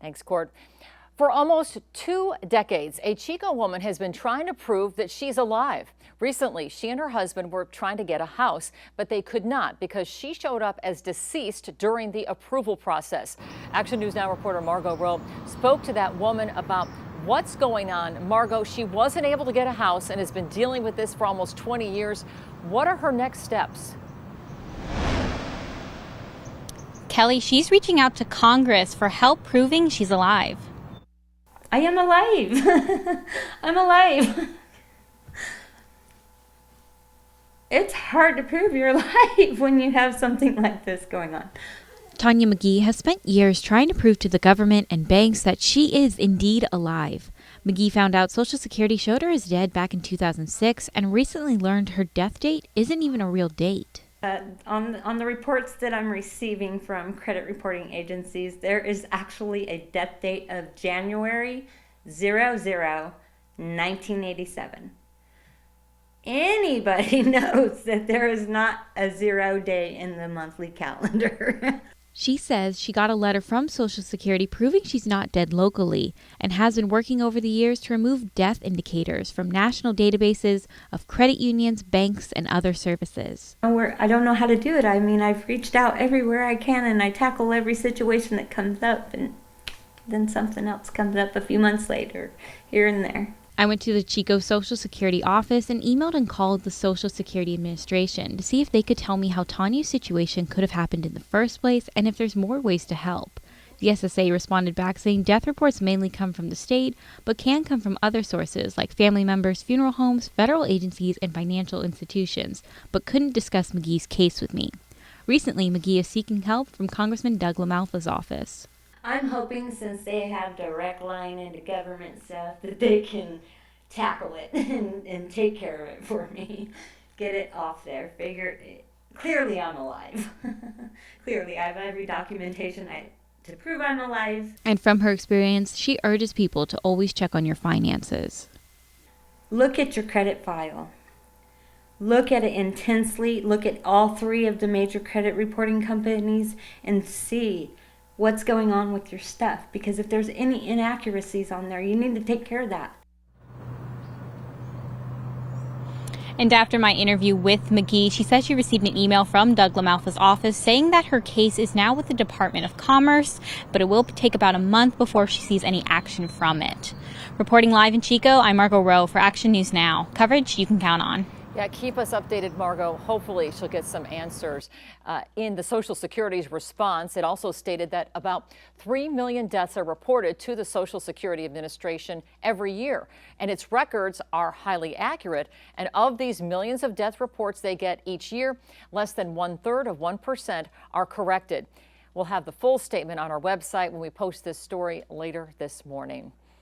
Thanks, Court. For almost 2 decades, a Chico woman has been trying to prove that she's alive. Recently, she and her husband were trying to get a house, but they could not because she showed up as deceased during the approval process. Action News Now reporter Margot Rowe spoke to that woman about what's going on. Margot, she wasn't able to get a house and has been dealing with this for almost 20 years. What are her next steps? Kelly, she's reaching out to Congress for help proving she's alive. I am alive. I'm alive. It's hard to prove you're alive when you have something like this going on. Tonya McGee has spent years trying to prove to the government and banks that she is indeed alive. McGee found out Social Security showed her as dead back in 2006 and recently learned her death date isn't even a real date. On the reports that I'm receiving from credit reporting agencies, there is actually a death date of January 00, 1987. Anybody knows that there is not a 0 day in the monthly calendar. She says she got a letter from Social Security proving she's not dead locally and has been working over the years to remove death indicators from national databases of credit unions, banks, and other services. I don't know how to do it. I mean, I've reached out everywhere I can and I tackle every situation that comes up, and then something else comes up a few months later, here and there. I went to the Chico Social Security office and emailed and called the Social Security Administration to see if they could tell me how Tonya's situation could have happened in the first place and if there's more ways to help. The SSA responded back saying death reports mainly come from the state, but can come from other sources like family members, funeral homes, federal agencies, and financial institutions, but couldn't discuss McGee's case with me. Recently, McGee is seeking help from Congressman Doug LaMalfa's office. I'm hoping, since they have direct line into government stuff, that they can tackle it and take care of it for me. Get it off there. Clearly I'm alive. Clearly I have every documentation to prove I'm alive. And from her experience, she urges people to always check on your finances. Look at your credit file. Look at it intensely. Look at all 3 of the major credit reporting companies and see what's going on with your stuff, because if there's any inaccuracies on there, you need to take care of that. And after my interview with McGee, she said she received an email from Doug LaMalfa's office saying that her case is now with the Department of Commerce, but it will take about a month before she sees any action from it. Reporting live in Chico, I'm Margot Rowe for Action News Now. Coverage you can count on. Yeah, keep us updated, Margot. Hopefully she'll get some answers. In the Social Security's response, it also stated that about 3 million deaths are reported to the Social Security Administration every year, and its records are highly accurate. And of these millions of death reports they get each year, less than 1/3 of 1% are corrected. We'll have the full statement on our website when we post this story later this morning.